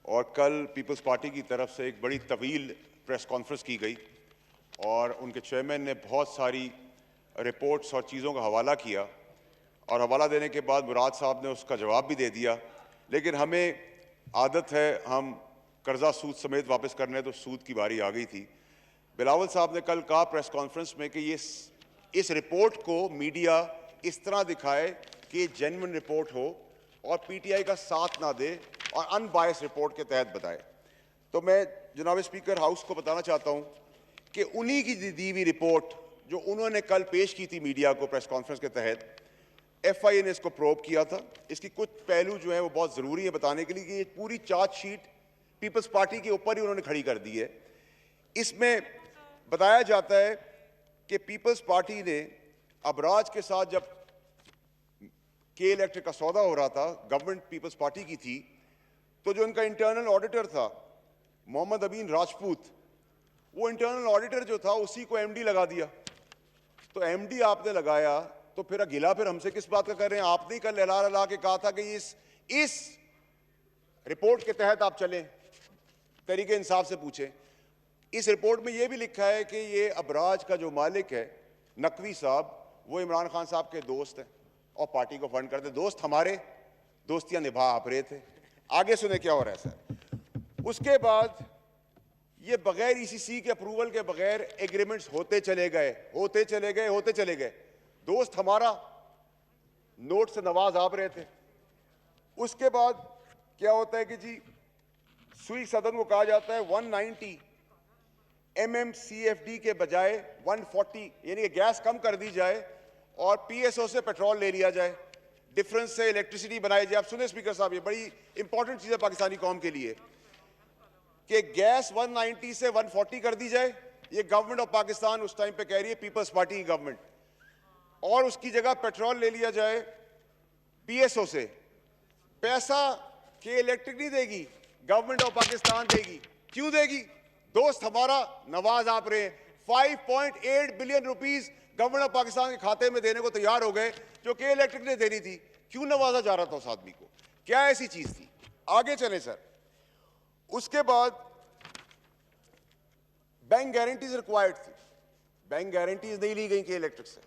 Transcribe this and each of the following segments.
और कल peoples party की तरफ से एक बड़ी तवील प्रेस कॉन्फ्रेंस की गई और उनके चेयरमैन ने बहुत सारी रिपोर्ट्स और चीज़ों का हवाला किया और हवाला देने के बाद मुराद साहब ने उसका जवाब भी दे दिया। लेकिन हमें आदत है हम कर्जा सूद समेत वापस करने, तो सूद की बारी आ गई थी। बिलावल साहब ने कल कहा प्रेस कॉन्फ्रेंस में कि ये इस रिपोर्ट को मीडिया इस तरह दिखाए कि ये जेन्युइन रिपोर्ट हो और पीटीआई का साथ ना दे और अनबायस रिपोर्ट के तहत बताए। तो मैं जनाब स्पीकर हाउस को बताना चाहता हूं कि उन्हीं की दी हुई रिपोर्ट जो उन्होंने कल पेश की थी मीडिया को प्रेस कॉन्फ्रेंस के तहत, एफआईए ने इसको प्रोब किया था। इसकी कुछ पहलू जो है वो बहुत ज़रूरी है बताने के लिए कि ये पूरी चार्जशीट पीपल्स पार्टी के ऊपर ही उन्होंने खड़ी कर दी है। इसमें बताया जाता है कि पीपल्स पार्टी ने अबराज के साथ जब के इलेक्ट्रिक का सौदा हो रहा था, गवर्नमेंट पीपल्स पार्टी की थी, तो जो उनका इंटरनल ऑडिटर था मोहम्मद अमीन राजपूत, वो इंटरनल ऑडिटर जो था उसी को एमडी लगा दिया। तो एमडी आपने लगाया तो फिर गिला फिर हमसे किस बात का कर रहे हैं? आपने ही कल लहला के कहा था कि इस रिपोर्ट के तहत आप चलें, तरीके इंसाफ से पूछें। इस रिपोर्ट में यह भी लिखा है कि ये अबराज का जो मालिक है नकवी साहब, वो इमरान खान साहब के दोस्त हैं और पार्टी को फंड करते। दोस्त हमारे, दोस्तियां निभा आप रहे थे। आगे सुने क्या हो रहा है सर। उसके बाद ये बगैर ईसीसी के अप्रूवल के बगैर एग्रीमेंट्स होते चले गए। दोस्त हमारा, नोट से नवाज आप रहे थे। उसके बाद क्या होता है कि जी सुई सदन को कहा जाता है 190 MMCFD के बजाय 140, यानी कि गैस कम कर दी जाए और पीएसओ से पेट्रोल ले लिया जाए, डिफरेंस से इलेक्ट्रिसिटी बनाई जाए। आप सुने स्पीकर साहब, ये बड़ी इंपॉर्टेंट चीज है पाकिस्तानी कौम के लिए कि गैस 190 से 140 कर दी जाए। ये गवर्नमेंट ऑफ पाकिस्तान उस टाइम पे कह रही है, पीपल्स पार्टी की गवर्नमेंट, और उसकी जगह पेट्रोल ले लिया जाए पीएसओ से। पैसा के इलेक्ट्रिक नहीं देगी, गवर्नमेंट ऑफ पाकिस्तान देगी। क्यों देगी? दोस्त हमारा, नवाज आप रहे। 5.8 billion rupees government of Pakistan के खाते में देने को तैयार हो गए, जो के इलेक्ट्रिक ने देनी थी। क्यों नवाजा जा रहा था उस आदमी को? क्या ऐसी चीज थी? आगे चले सर। उसके बाद बैंक गारंटीज रिक्वायर्ड थी, बैंक गारंटीज नहीं ली गई के इलेक्ट्रिक से।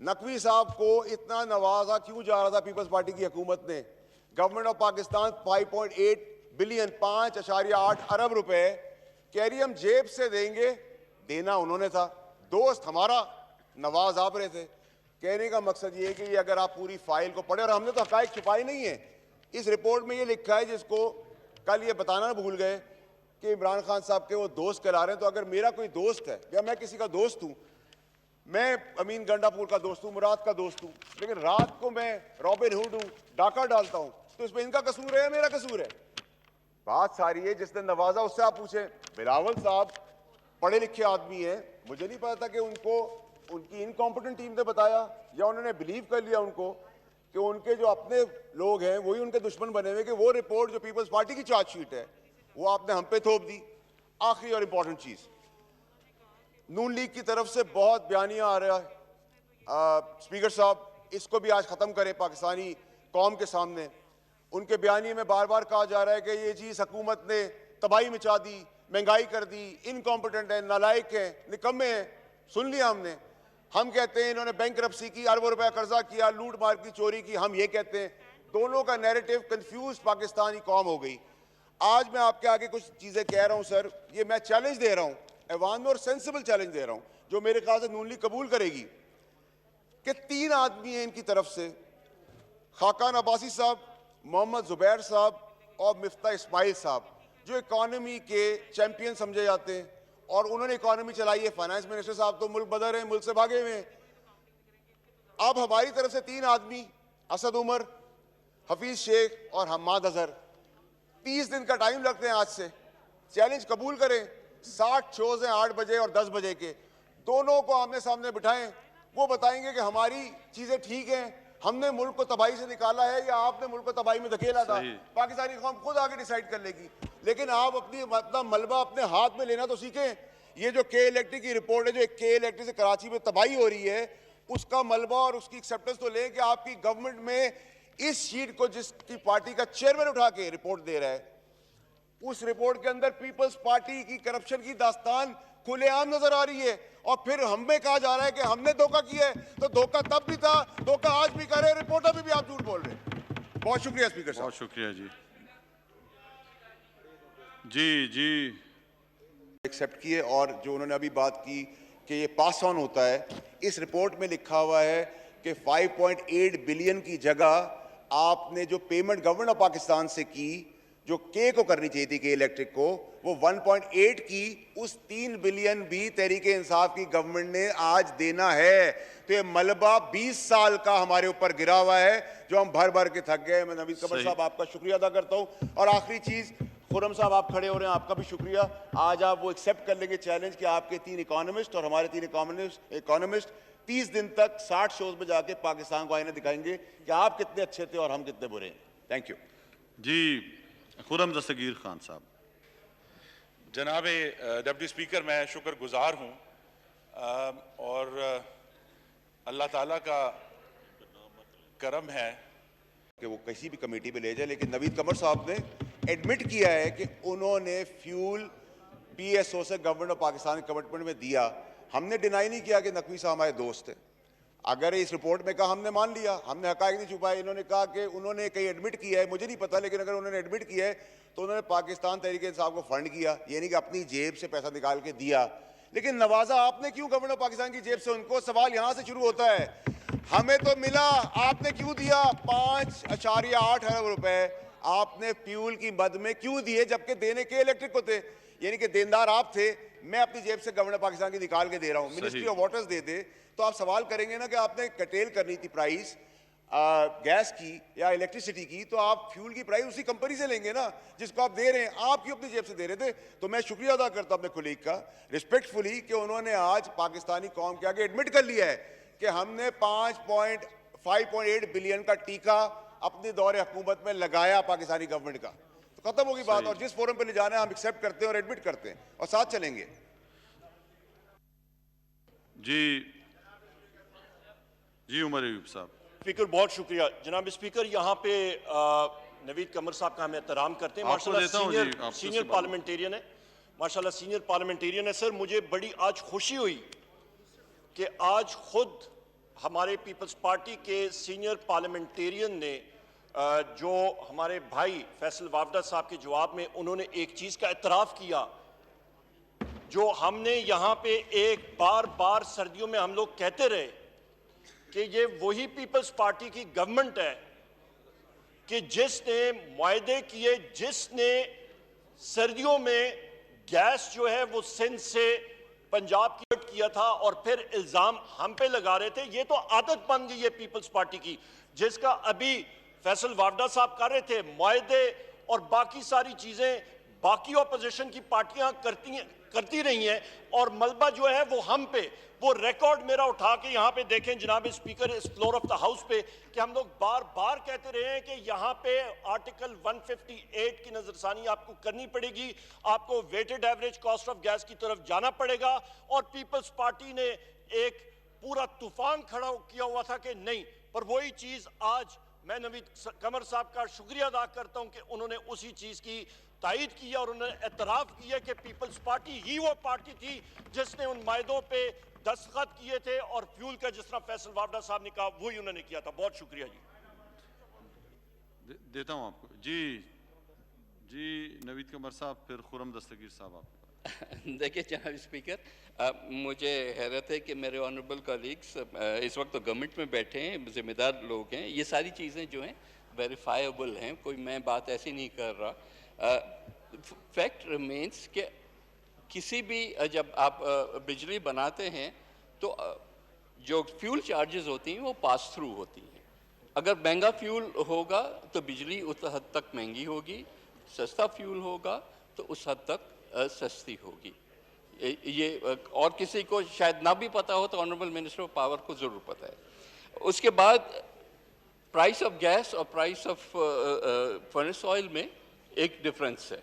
नकवी साहब को इतना नवाजा क्यों जा रहा था पीपल्स पार्टी की हुकूमत ने? गवर्नमेंट ऑफ पाकिस्तान 5.8 बिलियन 5.8 अरब रुपए कह रही हम जेब से देंगे, देना उन्होंने था। दोस्त हमारा, नवाज आप रहे थे। कहने का मकसद ये है कि अगर आप पूरी फाइल को पढ़े, और हमने तो हकायक छुपाई नहीं है। इस रिपोर्ट में ये लिखा है, जिसको कल ये बताना भूल गए कि इमरान खान साहब के वो दोस्त कहला रहे हैं। तो अगर मेरा कोई दोस्त है या मैं किसी का दोस्त हूं, मैं अमीन गंडापुर का दोस्त हूं, मुराद का दोस्त हूं, लेकिन रात को मैं रॉबिन हुड हूं, डाका डालता हूं, तो इसमें इनका कसूर है या मेरा कसूर है? बात सारी है जिसने नवाजा उससे आप पूछें। बिलावल साहब पढ़े लिखे आदमी हैं, मुझे नहीं पता था कि उनको उनकी इनकॉम्पिटेंट टीम ने बताया या उन्होंने बिलीव कर लिया उनको कि उनके जो अपने लोग हैं वही उनके दुश्मन बने हुए, कि वो रिपोर्ट जो पीपल्स पार्टी की चार्जशीट है वो आपने हम पे थोप दी। आखिरी और इंपॉर्टेंट चीज, नून लीग की तरफ से बहुत बयानिया आ रहा है। स्पीकर साहब, इसको भी आज खत्म करें पाकिस्तानी कौम के सामने। उनके बयानी में बार बार कहा जा रहा है कि ये जी इस हुकूमत ने तबाही मचा दी, महंगाई कर दी, इनकॉम्पिटेंट है, नालायक है, निकम्मे हैं। सुन लिया हमने। हम कहते हैं इन्होंने बैंकरप्सी की, अरबों रुपया कर्जा किया, लूट मार की, चोरी की। हम ये कहते हैं। दोनों का नैरेटिव कंफ्यूज पाकिस्तानी कौम हो गई। आज मैं आपके आगे कुछ चीजें कह रहा हूं सर, ये मैं चैलेंज दे रहा हूं ऐवान में, और सेंसिबल चैलेंज दे रहा हूं जो मेरे ख्याल से नून लीग कबूल करेगी, कि 3 आदमी हैं इनकी तरफ से, खाकान अब्बासी साहब, मोहम्मद जुबैर साहब और मिफ्ता इस्माइल साहब, जो इकॉनमी के चैंपियन समझे जाते हैं और उन्होंने इकॉनमी चलाई है। फाइनेंस मिनिस्टर साहब तो मुल्क बदर हैं, मुल्क से भागे हुए हैं। अब हमारी तरफ से 3 आदमी, असद उमर, हफीज शेख और हम्माद अजहर, 30 दिन का टाइम लगते हैं आज से। चैलेंज कबूल करें। 60 शोज हैं 8 बजे और 10 बजे के, दोनों को आमने सामने बिठाएं। वो बताएंगे कि हमारी चीजें ठीक हैं, हमने मुल्क को तबाही से निकाला है या आपने मुल्क को तबाही में धकेला था। पाकिस्तानी कौम खुद आगे डिसाइड कर लेगी। लेकिन आप अपना मलबा अपने हाथ में लेना तो सीखें। ये जो के इलेक्ट्रिक की रिपोर्ट है, जो के इलेक्ट्रिक से कराची में तबाही हो रही है, उसका मलबा और उसकी एक्सेप्टेंस तो लें कि आपकी गवर्नमेंट में इस शीट को जिसकी पार्टी का चेयरमैन उठा के रिपोर्ट दे रहा है, उस रिपोर्ट के अंदर पीपल्स पार्टी की करप्शन की दास्तान खुलेआम नजर आ रही है, और फिर हमें कहा जा रहा है कि हमने धोखा किया है। तो धोखा तब भी था, धोखा आज भी कर रहे हैं, रिपोर्ट अभी भी आप झूठ बोल रहे हैं। बहुत शुक्रिया स्पीकर साहब। बहुत शुक्रिया जी। जी जी एक्सेप्ट किए, और जो उन्होंने अभी बात की कि ये पास ऑन होता है, इस रिपोर्ट में लिखा हुआ है कि 5.8 बिलियन की जगह आपने जो पेमेंट गवर्नमेंट ऑफ पाकिस्तान से की, जो के को करनी चाहिए थी, के इलेक्ट्रिक को, वो 1.8 की, उस 3 बिलियन भी तहरीके इंसाफ की गवर्नमेंट ने आज देना है। तो ये मलबा 20 साल का हमारे ऊपर गिरा हुआ है, जो हम भर भर के थक गए। मैं नवीद कमर साहब आपका शुक्रिया अदा करता हूं। और आखिरी चीज, खुरम साहब आप खड़े हो रहे हैं, आपका भी शुक्रिया। आज आप वो एक्सेप्ट कर लेंगे चैलेंज कि आपके 3 इकोनॉमिस्ट और हमारे 3 इकोनॉमिस्ट 30 दिन तक 60 शोज में जाके पाकिस्तान को आईना दिखाएंगे कि आप कितने अच्छे थे और हम कितने बुरे हैं। थैंक यू जी। खुरम दस्तगीर खान साहब। जनाब डिप्टी स्पीकर, मैं शुक्रगुजार हूँ और अल्लाह ताला का करम है कि वो किसी भी कमेटी में ले जाए, लेकिन नवीद कमर साहब ने एडमिट किया है कि उन्होंने फ्यूल पीएसओ से गवर्नमेंट ऑफ पाकिस्तान के कमिटमेंट में दिया। हमने डिनाई नहीं किया कि नकवी साहब हमारे दोस्त थे। अगर इस रिपोर्ट में कहा, हमने मान लिया, हमने हकायक नहीं छुपाए। इन्होंने कहा कि उन्होंने कहीं एडमिट किया है, मुझे नहीं पता, लेकिन अगर उन्होंने एडमिट किया है तो उन्होंने पाकिस्तान तहरीक इंसाफ को फंड किया, ये नहीं कि अपनी जेब से पैसा निकाल के दिया। लेकिन नवाजा आपने क्यों गवर्नमेंट ऑफ पाकिस्तान की जेब से? उनको सवाल यहां से शुरू होता है, हमें तो मिला, आपने क्यों दिया? 5.8 अरब रुपए आपने फ्यूल की मद में क्यों दिए, जबकि देने के इलेक्ट्रिक को थे? यानी कि देनदार आप थे, मैं अपनी जेब से गवर्नमेंट ऑफ पाकिस्तान की निकाल के दे रहा हूं। मिनिस्ट्री ऑफ वाटर्स दे दे तो आप सवाल करेंगे ना कि आपने कटेल करनी थी प्राइस गैस की या इलेक्ट्रिसिटी की, तो आप फ्यूल की प्राइस उसी कंपनी से लेंगे ना जिसको आप दे रहे हैं। आप क्यों अपनी जेब से दे रहे थे? तो मैं शुक्रिया अदा करता हूं अपने कुलीग का रिस्पेक्टफुली कि उन्होंने आज पाकिस्तानी कौम के आगे एडमिट कर लिया है कि हमने 5.8 बिलियन का टीका अपने दौरे हुकूमत में लगाया पाकिस्तानी गवर्नमेंट का। तो खत्म होगी बात, और जिस फोरम पे ले जाना है हम एक्सेप्ट करते हैं और एडमिट करते हैं और साथ चलेंगे। जी जी उमर अयूब साहब। स्पीकर बहुत शुक्रिया। जनाब स्पीकर, यहाँ पे नवीद कमर साहब का हम एहतराम करते हैं। माशाल्लाह सीनियर पार्लियामेंटेरियन है, माशाल्लाह सीनियर पार्लियामेंटेरियन है। सर, मुझे बड़ी आज खुशी हुई कि आज खुद हमारे पीपल्स पार्टी के सीनियर पार्लियामेंटेरियन ने जो हमारे भाई फैसल वावडा साहब के जवाब में उन्होंने एक चीज का एतराफ किया, जो हमने यहाँ पे एक बार बार सर्दियों में हम लोग कहते रहे कि ये वही पीपल्स पार्टी की गवर्नमेंट है कि जिसने मुआहदे किए, जिसने सर्दियों में गैस जो है वो सिंध से पंजाब की किया था और फिर इल्जाम हम पे लगा रहे थे। ये तो आदत बन गई है पीपल्स पार्टी की, जिसका अभी फैसल वावडा साहब कर रहे थे। मुआहदे और बाकी सारी चीजें बाकी ऑपोजिशन की पार्टियां करती रही हैं, और मलबा जो है वो हम पे। वो रिकॉर्ड मेरा उठा के यहाँ पे देखें जनाब स्पीकर, इस फ्लोर ऑफ द हाउस पे, कि हम लोग बार बार कहते रहे हैं कि यहाँ पे आर्टिकल 158 की नजरसानी आपको करनी पड़ेगी, आपको weighted average cost of gas की तरफ जाना पड़ेगा। और पीपल्स पार्टी ने एक पूरा तूफान खड़ा किया हुआ था कि नहीं, पर वही चीज आज मैं नवीद कमर साहब का शुक्रिया अदा करता हूं कि उन्होंने उसी चीज की तायीद की और उन्होंने एतराफ किया कि पीपल्स पार्टी ही वो पार्टी थी जिसने उन मायदों पे दस्तखत किए थे, और फ्यूल का जिस तरह फैसल वावडा साहब ने कहा वही उन्होंने किया था। बहुत शुक्रिया जी। देता हूं आपको। जी जी नवीद कमर साहब, फिर खुरम दस्तगीर साहब आप। देखिए जनाब स्पीकर, मुझे हैरत है कि मेरे ऑनरेबल कलीग्स इस वक्त तो गवर्नमेंट में बैठे हैं, जिम्मेदार लोग हैं। ये सारी चीज़ें जो हैं वेरीफाइबल हैं, कोई मैं बात ऐसी नहीं कर रहा। फैक्ट रिमेंस कि किसी भी जब आप बिजली बनाते हैं तो जो फ्यूल चार्जेस होती हैं वो पास थ्रू होती हैं। अगर महंगा फ्यूल होगा तो बिजली उस हद तक महंगी होगी, सस्ता फ्यूल होगा तो उस हद तक सस्ती होगी। ये और किसी को शायद ना भी पता हो तो ऑनरेबल मिनिस्टर ऑफ पावर को ज़रूर पता है। उसके बाद प्राइस ऑफ गैस और प्राइस ऑफ फर्नेस ऑयल में एक डिफरेंस है।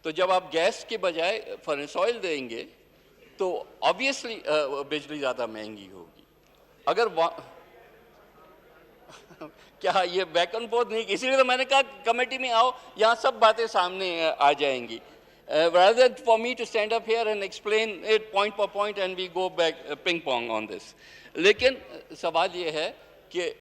तो जब आप गैस के बजाय फर्नेस ऑयल देंगे तो ऑब्वियसली बिजली ज़्यादा महंगी होगी। अगर क्या ये बैक एंड फोर्थ नहीं, इसीलिए तो मैंने कहा कमेटी में आओ, यहाँ सब बातें सामने आ जाएंगी, rather than for me to stand up here and explain it point per point and we go back ping pong on this. लेकिन सवाल ये है कि